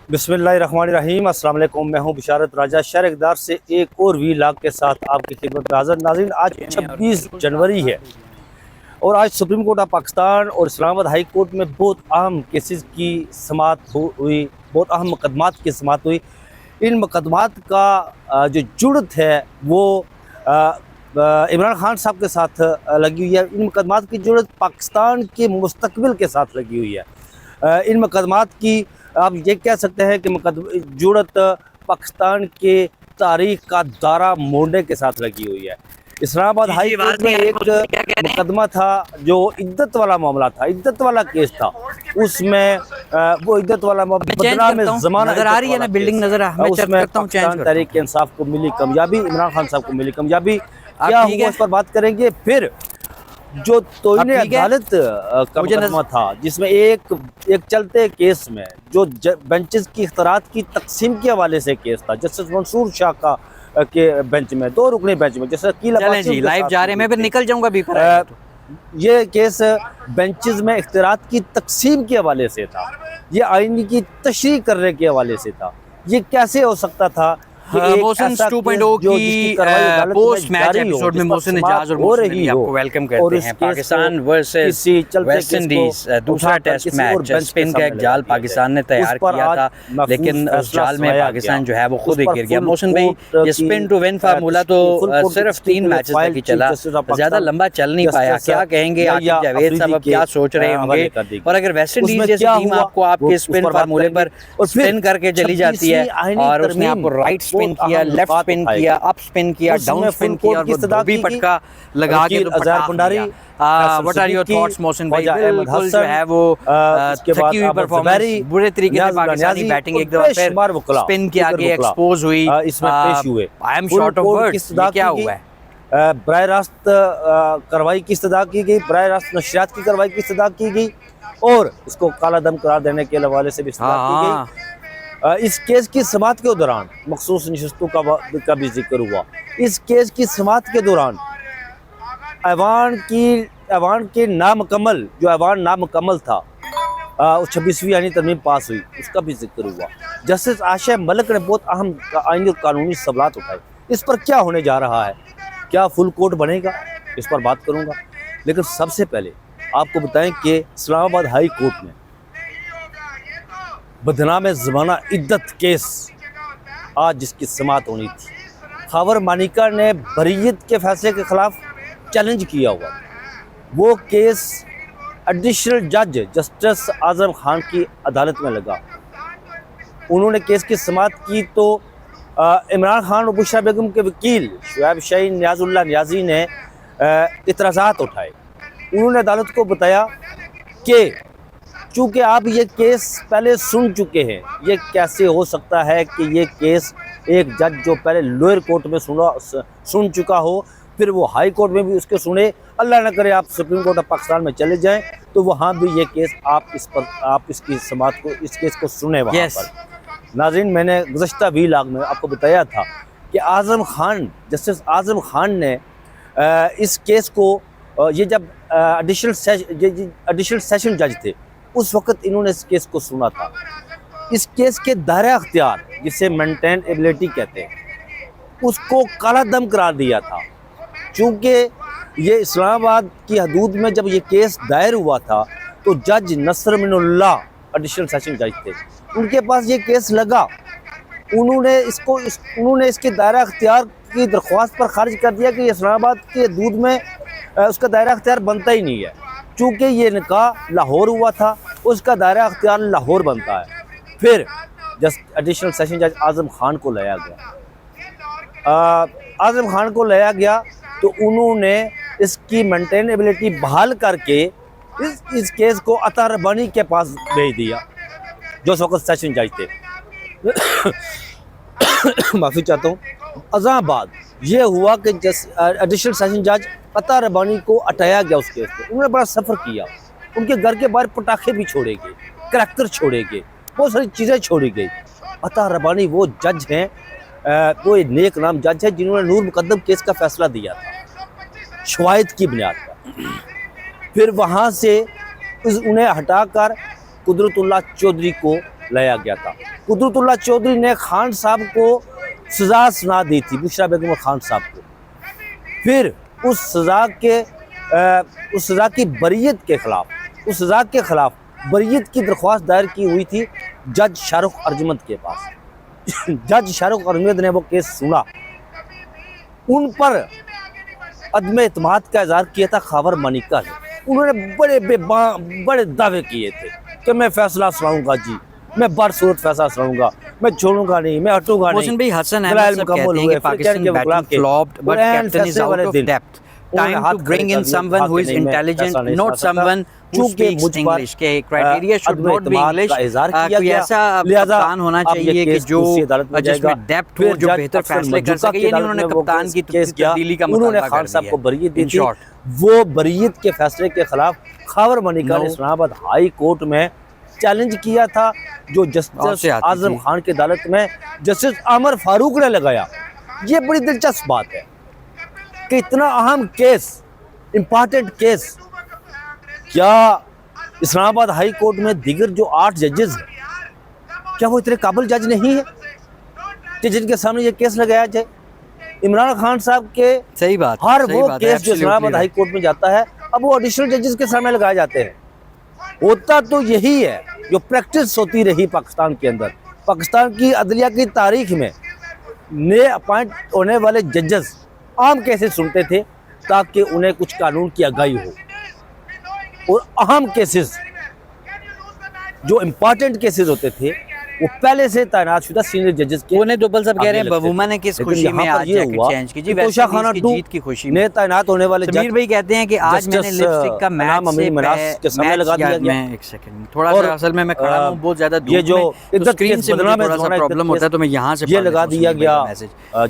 बिस्मिल्लाहिर्रहमानिर्रहीम। अस्सलाम वालेकुम। मैं हूं बिशारत राजा शहर इक़दार से एक और व्लॉग के साथ आपकी खिदमत में हाज़िर। नाज़रीन, आज 26 जनवरी है और आज सुप्रीम कोर्ट ऑफ पाकिस्तान और इस्लामाबाद हाई कोर्ट में बहुत अहम केसेस की समाअत हुई, बहुत अहम मुकदमात की समाअत हुई। इन मुकदमात का जो जुड़त है वो इमरान खान साहब के साथ लगी हुई है। इन मुकदमात की जुड़त पाकिस्तान के मुस्तकबिल के साथ लगी हुई है। इन मुकदमात की आप ये कह सकते हैं कि जुड़त पाकिस्तान के तारीख का दायरा मोड़ने के साथ लगी हुई है। इस्लामाबाद हाई कोर्ट में एक मुकदमा था जो इद्दत वाला मामला था, इद्दत वाला केस था। उसमें वो इद्दत वाला बदला में ज़माना नजर आ रही है ना, बिल्डिंग नजर आ रही है। उसमें पाकिस्तान तहरीक इंसाफ को मिली कामयाबी, इमरान खान साहब को मिली कामयाबी। क्या हुआ इस पर बात करेंगे। फिर जो तोइने अदालत का मुकदमा था जिसमें एक चलते केस में जो बेंचेस की इख्तियारात की तकसीम के हवाले से केस था, जस्टिस मंसूर शाह का के बेंच में, 2 रुकनी बेंच में, जैसे लाइव जा रहे हैं, मैं फिर निकल जाऊंगा भी ये केस बेंचेस में इख्तियारात की तकसीम के हवाले से था, ये आईनी की तशरीह करने के हवाले से था। ये कैसे हो सकता था? मोहसिन 2.0 की पोस्ट मैच एपिसोड में मोहसिन इजाज और मोहसिन अली आपको वेलकम करते हैं। पाकिस्तान वर्सेस वेस्ट इंडीज दूसरा टेस्ट मैच, स्पिन का एक जाल पाकिस्तान ने तैयार किया था, लेकिन उस जाल में पाकिस्तान जो है वो खुद ही गिर गया। मोहसिन भाई, ये स्पिन टू विन फार्मूला तो सिर्फ 3 मैचेस तक ही चला, ज्यादा लंबा चल नहीं पाया। क्या कहेंगे आकिब जावेद साहब, अब क्या सोच रहे होंगे? और अगर वेस्ट इंडीज जैसी टीम आपको आपके स्पिन फार्मूले पर स्पिन करके चली जाती है और उसने आपको राइट स्पिन किया, लेफ्ट स्पिन किया, अप स्पिन किया, डाउन स्पिन किया और भी पटका लगा के what are your thoughts Mohsin भाई? बिल्कुल जो है वो थकी हुई परफॉर्मेंस, बुरे तरीके से पाकिस्तानी बैटिंग एक दफा फिर स्पिन के आगे एक्सपोज हुई, इसमें पेश हुए। I am short of words, क्या हुआ है? बराह रास्त कार्रवाई की इस्तदा की गई, बराह रास्त नशरियात की कार्रवाई की इस्तदा की गई और इसको काला दम करार देने के हवाले से भी इस्तदा की गई। इस केस की समाअत के दौरान मखसूस नशिस्तों का भी जिक्र हुआ। इस केस की समाअत के दौरान ऐवान के नामुकम्मल, जो ऐवान नामुकम्मल था, 26वीं आईनी तरमीम पास हुई, उसका भी जिक्र हुआ। जस्टिस आशा मलिक ने बहुत अहम आईनी और कानूनी सवालात उठाए। इस पर क्या होने जा रहा है, क्या फुल कोर्ट बनेगा, इस पर बात करूँगा। लेकिन सबसे पहले आपको बताएं कि इस्लामाबाद हाई कोर्ट में बदनाम ज़माना इद्दत केस आज जिसकी समाअत होनी थी, खावर मानिका ने बरीयत के फैसले के खिलाफ चैलेंज किया हुआ। वो केस एडिशनल जज जस्टिस आज़म खान की अदालत में लगा। उन्होंने केस की समाअत की तो इमरान खान और बुशरा बेगम के वकील शुएब शाहीन नियाज़ुल्लाह नियाज़ी ने इतराज़ात उठाए। उन्होंने अदालत को बताया कि चूँकि आप ये केस पहले सुन चुके हैं, ये कैसे हो सकता है कि ये केस एक जज जो पहले लोअर कोर्ट में सुन चुका हो फिर वो हाई कोर्ट में भी उसके सुने। अल्लाह न करे आप सुप्रीम कोर्ट ऑफ पाकिस्तान में चले जाएं तो वहाँ भी ये केस आप इसकी समाअत को, इस केस को सुने वहाँ पर। नाज़रीन, मैंने गुज़श्ता व्लॉग में आपको बताया था कि जस्टिस आज़म खान ने इस केस को, ये जब एडिशनल सेशन जज थे उस वक्त इन्होंने इस केस को सुना था। इस केस के दायरा अख्तियार, जिसे मेंटेनेबिलिटी कहते हैं, उसको काला दम करार दिया था। चूँकि ये इस्लामाबाद की हदूद में जब ये केस दायर हुआ था तो जज नसर मिनुल्लाह एडिशनल सेशन जज थे, उनके पास ये केस लगा। उन्होंने इसके दायरा अख्तियार की दरख्वास्त पर खारिज कर दिया कि इस्लामाबाद की हदूद में उसका दायरा अख्तियार बनता ही नहीं है। चूँकि ये निकाह लाहौर हुआ था, उसका दायरा अख्तियार लाहौर बनता है। फिर एडिशनल सेशन जज आज़म खान को लाया गया तो उन्होंने इसकी मेंटेनेबिलिटी बहाल करके इस केस को अता रब्बानी के पास भेज दिया, जो उस वक्त सेशन जज थे। माफ़ी चाहता हूँ। अज़ां बाद ये हुआ कि एडिशनल सेशन जज अता रब्बानी को हटाया गया उस केस से। उन्होंने बड़ा सफ़र किया, उनके घर के बाहर पटाखे भी छोड़े गए, क्रैकर छोड़े गए, बहुत सारी चीज़ें छोड़ी गई। अता रब्बानी वो जज हैं, वो नेक नाम जज है जिन्होंने नूर मुकद्दम केस का फैसला दिया था शवाहिद की बुनियाद पर। फिर वहाँ से उन्हें हटाकर कुदरतुल्लाह चौधरी को लाया गया था। कुदरतुल्लाह चौधरी ने खान साहब को सज़ा सुना दी थी, बुशरा बेगम और खान साहब को। फिर उस सज़ा की बरीयत के ख़िलाफ़, उस सज़ा के ख़िलाफ़ बरीयत की दरख्वास्त दायर की हुई थी जज शाहरुख अर्जमंद के पास। जज शाहरुख अर्जमंद ने वो केस सुना, उन पर अदम एतमाद का इज़हार किया था खावर मानिका ने। उन्होंने बड़े दावे किए थे कि मैं फैसला सुनाऊंगा जी, मैं बरसूरत फैसला सुनाऊंगा, मैं छोड़ूंगा नहीं, मैं हटूंगा नहीं। भाई हसन अहमद साहब कहते हैं कि Pakistan batting flopped but captain is out of depth, time to bring in someone who is intelligent, not someone who speaks English, के criteria should not be English. कोई ऐसा कप्तान होना चाहिए कि जो जिसमें डेप्थ हो, जो बेहतर फैसले कर सके। ये नहीं उन्होंने कप्तान की तब्दीली का उन्होंने खान साहब को बरीयत दी थी। वो बरीयत के फैसले के खिलाफ खावर मानिका ने इस्लामाबाद हाई कोर्ट में चैलेंज किया था, जो जस्टिस आजम खान की अदालत में जस्टिस आमर फारूक ने लगाया। ये बड़ी दिलचस्प बात है कि इतना अहम केस, इम्पॉर्टेंट केस, क्या इस्लामाबाद हाई कोर्ट में दीगर जो 8 जजेस हैं, क्या वो इतने काबिल जज नहीं है कि जिनके सामने ये केस लगाया जाए? इमरान खान साहब के सही बात, हर वो केस जो इस्लामाबाद हाई कोर्ट में जाता है, अब वो एडिशनल जजेस के सामने लगाए जाते हैं। होता तो यही है जो प्रैक्टिस होती रही पाकिस्तान के अंदर। पाकिस्तान की अदलिया की तारीख में नए अपॉइंट होने वाले जजेस आम केसेस सुनते थे ताकि उन्हें कुछ कानून की आगाही हो, और अहम केसेस जो इम्पोर्टेंट केसेस होते थे वो पहले से तैनात शुदा सीनियर जजेस के। उन्हें दोपल साहब कह रहे हैं बबूमा ने किस खुशी में आज जैकेट चेंज की जी, वैसे की जीत की खुशी में तैनात होने वाले समीर भाई कहते हैं कि आज मैंने लिपस्टिक का मैच के सामने लगा दिया गया। एक सेकंड, थोड़ा सा असल में मैं खड़ा हूं बहुत ज्यादा दूर, ये जो स्क्रीन से मुझे थोड़ा सा प्रॉब्लम होता है तो मैं यहां से ये लगा दिया गया।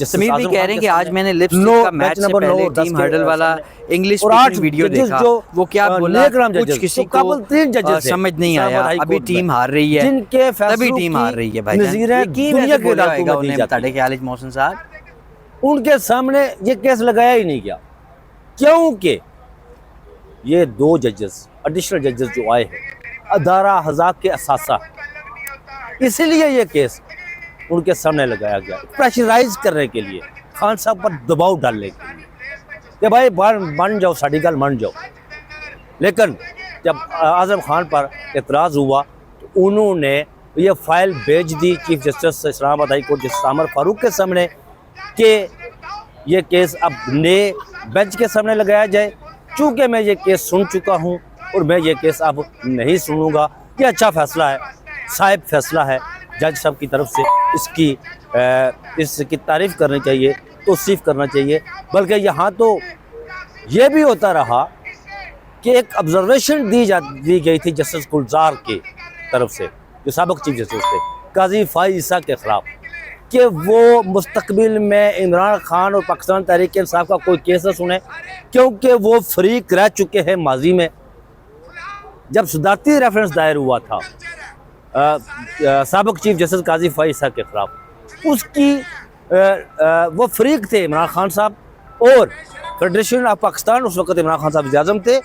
समीर भाई कह रहे हैं कि आज मैंने लिपस्टिक का मैच से पहले टीम हर्डल वाला इंग्लिश स्पीकिंग वीडियो देखा, वो क्या बोला कुछ किसी को समझ नहीं आया। अभी टीम हार रही है, तभी टीम हार रही है भाई। दुनिया के इलाकों में मोहसिन साहब उनके सामने ये केस लगाया ही नहीं गया, क्योंकि ये 2 जजेस एडिशनल जजेस जो आए हैं अदारा हज़ाक के असासा, इसीलिए ये केस उनके सामने लगाया गया, प्रेशराइज करने के लिए, खान साहब पर दबाव डालने के लिए कि भाई मान जाओ, साड़ी गल मान जाओ। लेकिन जब आजम खान पर एतराज़ हुआ तो उन्होंने ये फाइल भेज दी chief justice Islamabad high court justice Aamer Farooq के सामने कि ये केस अब नए बेंच के सामने लगाया जाए। चूँकि मैं ये केस सुन चुका हूँ और मैं ये केस अब नहीं सुनूंगा। ये अच्छा फ़ैसला है, साहिब फैसला है जज साहब की तरफ से, इसकी तारीफ़ करनी चाहिए, तौसीफ़ करना चाहिए। बल्कि यहाँ तो ये भी होता रहा कि एक ऑब्जर्वेशन दी गई थी जस्टिस गुलजार की तरफ से, जो साबिक़ चीफ जस्टिस थे, काजी फ़ाइज़ ईसा के ख़िलाफ़, कि वो मुस्तकबिल में इमरान खान और पाकिस्तान तहरीक इंसाफ का कोई केस न सुने, क्योंकि वो फरीक रह चुके हैं माजी में। जब सदारती रेफरेंस दायर हुआ था साबिक़ चीफ जस्टिस काजी फ़ाइज़ ईसा के ख़िलाफ़, उसकी वो फरीक थे इमरान खान साहब और फेडरेशन ऑफ पाकिस्तान, उस वक़्त इमरान खान साहब वज़ीर-ए-आज़म थे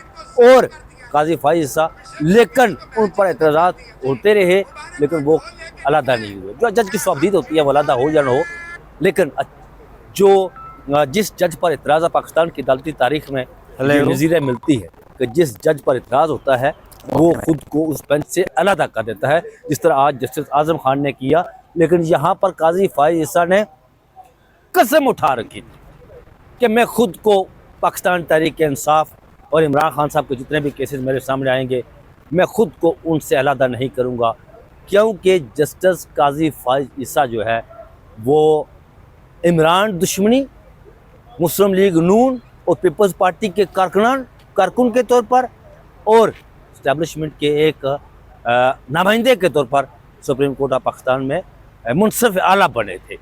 और काजी फ़ाइज़ ईसा, लेकिन उन पर एतराज़ात होते रहे, लेकिन वो अलहदा नहीं हुए। जो जज की सवाबदीद होती है वो अलहदा हो या ना हो, लेकिन जो जिस जज पर एतराज़ पाकिस्तान की अदालती तारीख में नज़ीरें मिलती है कि जिस जज पर एतराज़ होता है वो खुद को उस बेंच से अलहदा कर देता है, जिस तरह आज जस्टिस आज़म खान ने किया। लेकिन यहाँ पर काजी फ़ाइज़ ईसा ने कसम उठा रखी थी कि मैं खुद को पाकिस्तान तहरीक इंसाफ और इमरान खान साहब के जितने भी केसेस मेरे सामने आएंगे, मैं ख़ुद को उनसे अलहदा नहीं करूँगा, क्योंकि जस्टिस काजी फ़ाइज़ ईसा जो है वो इमरान दुश्मनी, मुस्लिम लीग नून और पीपल्स पार्टी के कारकुन के तौर पर और इस्टेब्लिशमेंट के एक नुमाइंदे के तौर पर सुप्रीम कोर्ट ऑफ पाकिस्तान में मुनसिफ आला बने थे।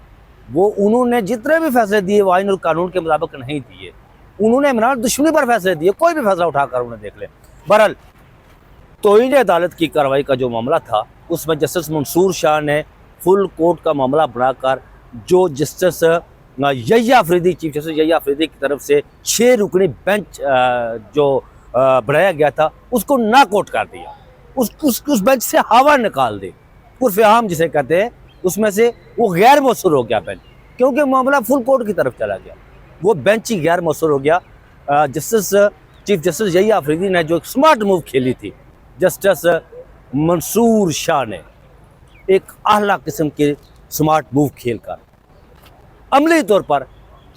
वो उन्होंने जितने भी फैसले दिए वो आइन और कानून के मुताबिक नहीं दिए, उन्होंने इमरान दुश्मनी पर फैसले दिए। कोई भी फैसला उठाकर उन्हें देख ले। बहरहाल तौहीन अदालत की कार्रवाई का जो मामला था उसमें जस्टिस मंसूर शाह ने फुल कोर्ट का मामला बनाकर जो justice Yahya Afridi, chief justice Yahya Afridi की तरफ से 6 रुकनी बेंच जो बनाया गया था उसको नाकआउट कर दिया, उस बेंच से हवा निकाल दी। उर्फ आम जिसे कहते हैं, उसमें से वो गैर मौसूल हो गया बेंच, क्योंकि मामला फुल कोर्ट की तरफ चला गया। वो बेंच ही गैर मौसूल हो गया। चीफ जस्टिस यहिया अफरीदी ने जो एक स्मार्ट मूव खेली थी, जस्टिस मंसूर शाह ने एक आला किस्म के स्मार्ट मूव खेलकर अमली तौर पर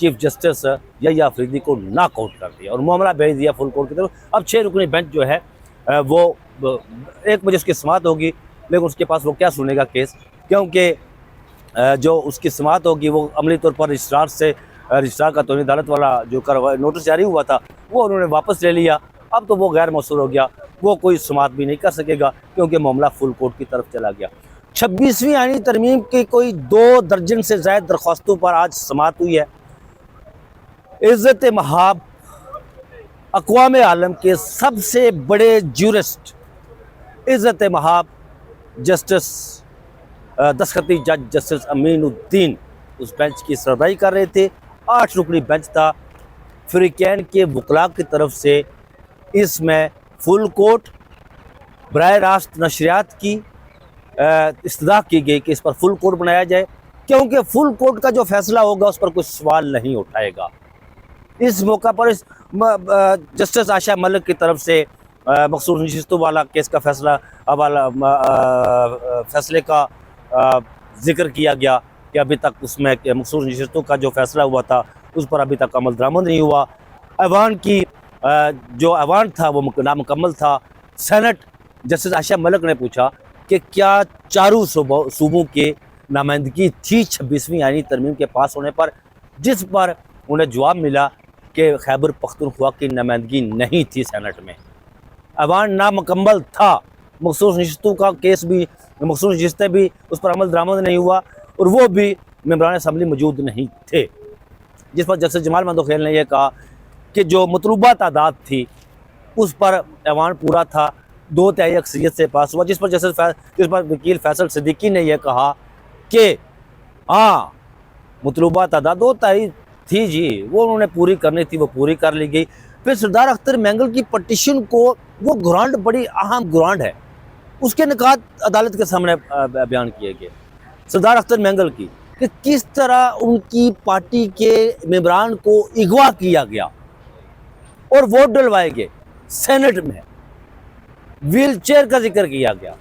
चीफ जस्टिस यहिया अफरीदी को नॉकआउट कर दिया और मामला भेज दिया फुल कोर्ट की तरफ। अब 6 रुकनी बेंच जो है वो 1 बजे उसकी समाअत होगी, लेकिन उसके पास वो क्या सुनेगा केस, क्योंकि जो उसकी समाअत होगी वो अमली तौर पर रजिस्ट्रार का तौहीन अदालत वाला जो नोटिस जारी हुआ था वो उन्होंने वापस ले लिया। अब तो वो गैर मौसूल हो गया, वो कोई समाअत भी नहीं कर सकेगा क्योंकि मामला फुल कोर्ट की तरफ चला गया। 26वीं आईनी तरमीम की कोई 2 दर्जन से ज़ायद दरख्वास्तों पर आज समाअत हुई है। इज़्ज़त महाब अक़वाम आलम के सबसे बड़े ज्यूरिस्ट इज़्ज़त महाब जस्टिस दस्तखती जज जस्टिस अमीनुद्दीन उस बेंच की सरबराही कर रहे थे। 8 रुकनी बेंच था। फ़रीक़ैन के वकला की तरफ से इसमें फुल कोर्ट बराह रास्त नशरियात की इस्तदा की गई कि इस पर फुल कोर्ट बनाया जाए, क्योंकि फुल कोर्ट का जो फैसला होगा उस पर कोई सवाल नहीं उठाएगा। इस मौका पर इस जस्टिस आशा मलिक की तरफ से मखसूस नशिस्तों वाला केस का फैसले का जिक्र किया गया कि अभी तक उसमें मखसूस नशिस्तों का जो फैसला हुआ था उस पर अभी तक अमल दरामद नहीं हुआ। ऐवान की जो ऐवान था वो नामुकम्मल था। सेनेट जस्टिस आशा मलिक ने पूछा कि क्या चारों सूबों के नुमाइंदगी थी 26वीं आईनी तरमीम के पास होने पर, जिस पर उन्हें जवाब मिला कि खैबर पख्तूनख्वा की नुमाइंदगी नहीं थी सेनेट में। ऐवान नामुकम्मल था। मखसूस नशिस्तों का केस भी, मखसूस नशिस्तें भी, उस पर अमल दरामद नहीं हुआ और वो भी मेंबरान असम्बली मौजूद नहीं थे, जिस पर जस्टिस जमाल मंदोखेल ने यह कहा कि जो मतलूबा तादाद थी उस पर ऐवान पूरा था, 2/3 अक्सरियत से पास हुआ, जिस पर वकील फैसल सिद्दीकी ने यह कहा कि हाँ मतलूबा तादाद 2/3 थी जी, वो उन्होंने पूरी करनी थी, वो पूरी कर ली गई। फिर सरदार अख्तर मैंगल की पटिशन को, वो ग्रांट बड़ी अहम ग्रांट है, उसके निकात अदालत के सामने बयान किए गए सरदार अख्तर मैंगल की, कि किस तरह उनकी पार्टी के मेंबरान को अगवा किया गया और वोट डलवाए गए। सेनेट में व्हील चेयर का जिक्र किया गया।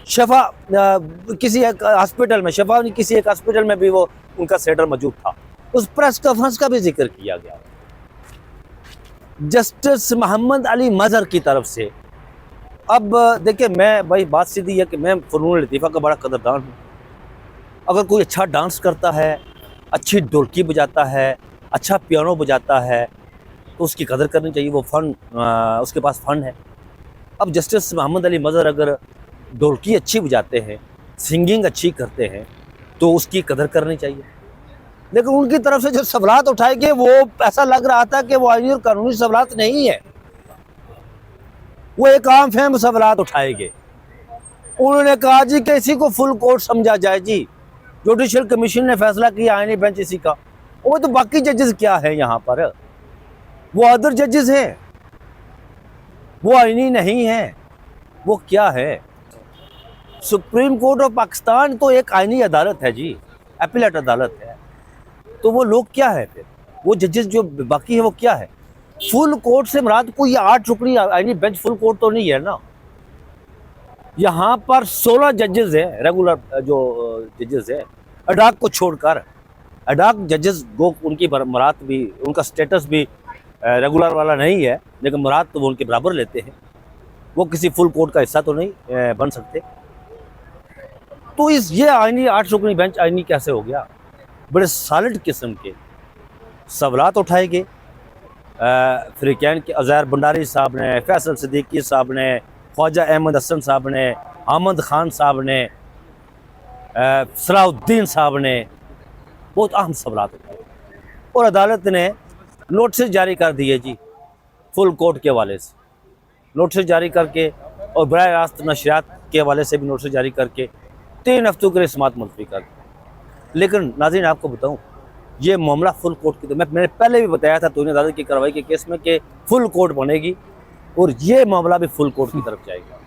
शफा किसी एक हॉस्पिटल में, शफा किसी एक हॉस्पिटल में भी वो उनका सेटर मौजूद था, उस प्रेस कॉन्फ्रेंस का भी जिक्र किया गया। जस्टिस मोहम्मद अली मजहर की तरफ से, अब देखिए मैं भाई बात सीधी है कि मैं फ़नून लतीफ़ा का बड़ा कदरदान हूँ। अगर कोई अच्छा डांस करता है, अच्छी ढोलकी बजाता है, अच्छा पियानो बजाता है तो उसकी कदर करनी चाहिए, वो फ़न उसके पास फ़न है। अब जस्टिस मोहम्मद अली मजहर अगर ढोलकी अच्छी बजाते हैं, सिंगिंग अच्छी करते हैं तो उसकी कदर करनी चाहिए। लेकिन उनकी तरफ से जो सवालात उठाए गए वो ऐसा लग रहा था कि वो आईनी और कानूनी सवालात नहीं है, वो एक आम फहम सवालात उठाए गए। उन्होंने कहा जी कि इसी को फुल कोर्ट समझा जाए जी, जुडिशल कमीशन ने फैसला किया आईनी बेंच इसी का। वो तो बाकी जजेस क्या है यहाँ पर, वो अदर जजेस हैं, वो आईनी नहीं है, वो क्या है। सुप्रीम कोर्ट ऑफ पाकिस्तान तो एक आईनी अदालत है जी, अपीलेट अदालत है, तो वो लोग क्या है फिर, वो जजेस जो बाकी है वो क्या है। फुल कोर्ट से मुराद कोई 8 रुकनी आईनी बेंच फुल कोर्ट तो नहीं है ना। यहाँ पर 16 जजेस हैं, रेगुलर जो जजेस है, अडाक को छोड़कर। अडाक जजेस वो उनकी मुराद भी, उनका स्टेटस भी रेगुलर वाला नहीं है, लेकिन मुराद तो वो उनके बराबर लेते हैं, वो किसी फुल कोर्ट का हिस्सा तो नहीं बन सकते। तो ये आईनी 8 रुकनी बेंच आईनी कैसे हो गया। बड़े सॉलिड किस्म के सवालात उठाए गए। फ़रीक़ैन के अज़हर भंडारी साहब ने, फैसल सिद्दीकी साहब ने, ख्वाजा अहमद हसन साहब ने, अहमद खान साहब ने, सलाहुद्दीन साहब ने बहुत अहम सवालात उठाए और अदालत ने नोटिस जारी कर दिए जी, फुल कोर्ट के हवाले से नोटिस जारी करके और बराह रास्त नशरियात के हवाले से भी नोटिस जारी करके 3 हफ्तों के लिए समाअत मुलतवी कर। लेकिन नाज़रीन आपको बताऊं, ये मामला फुल कोर्ट की, तो मैंने पहले भी बताया था तौहीन अदालत की कार्रवाई के केस में कि फुल कोर्ट बनेगी और ये मामला भी फुल कोर्ट की तरफ जाएगा।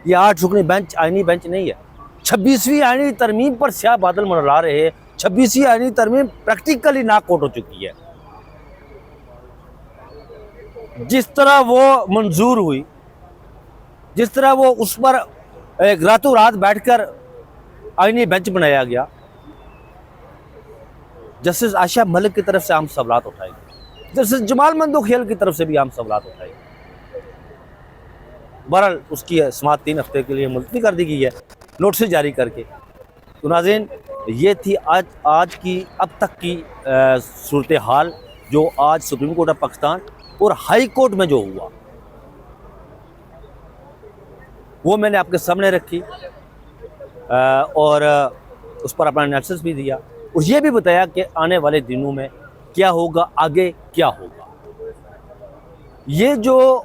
ये 8 रुकनी बेंच आईनी बेंच नहीं है, 26वीं आईनी तरमीम पर स्याह बादल मंडरा रहे हैं। 26वीं आईनी तरमीम प्रैक्टिकली नाकआउट हो चुकी है। जिस तरह वो मंजूर हुई, जिस तरह वो उस पर एक रातों रात बैठकर आईनी बेंच बनाया गया, जस्टिस आयशा मलिक की तरफ से हम सवालात उठाएंगे, जस्टिस जमाल मंदोखेल की तरफ से भी हम सवालात उठाएंगे। बहरहाल उसकी समाअत 3 हफ्ते के लिए मुलतवी कर दी गई है, नोटिस जारी करके। तो नाज़रीन, ये थी आज की अब तक की सूरत हाल जो आज सुप्रीम कोर्ट ऑफ पाकिस्तान और हाई कोर्ट में जो हुआ वो मैंने आपके सामने रखी और उस पर अपना एनालिसिस भी दिया और ये भी बताया कि आने वाले दिनों में क्या होगा, आगे क्या होगा। ये जो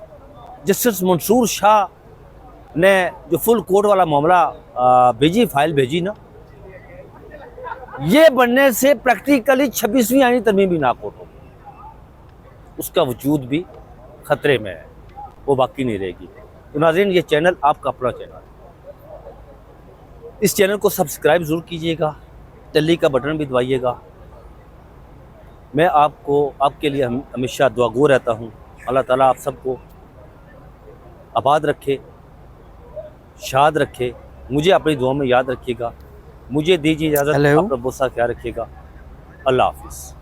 जस्टिस मंसूर शाह ने जो फुल कोर्ट वाला मामला फाइल भेजी ना, ये बनने से प्रैक्टिकली 26वीं आईनी तरमीम भी नाकआउट होगी, उसका वजूद भी ख़तरे में है, वो बाकी नहीं रहेगी। तो नाज़रीन, ये चैनल आपका अपना चैनल है, इस चैनल को सब्सक्राइब ज़रूर कीजिएगा, टेली का बटन भी दबाइएगा। मैं आपके लिए हमेशा दुआगो रहता हूँ। अल्लाह ताला आप सबको आबाद रखे, शाद रखे, मुझे अपनी दुआ में याद रखिएगा। मुझे दीजिए इजाज़त, अपना बहुत सा ख्याल रखिएगा। अल्लाह हाफिज़।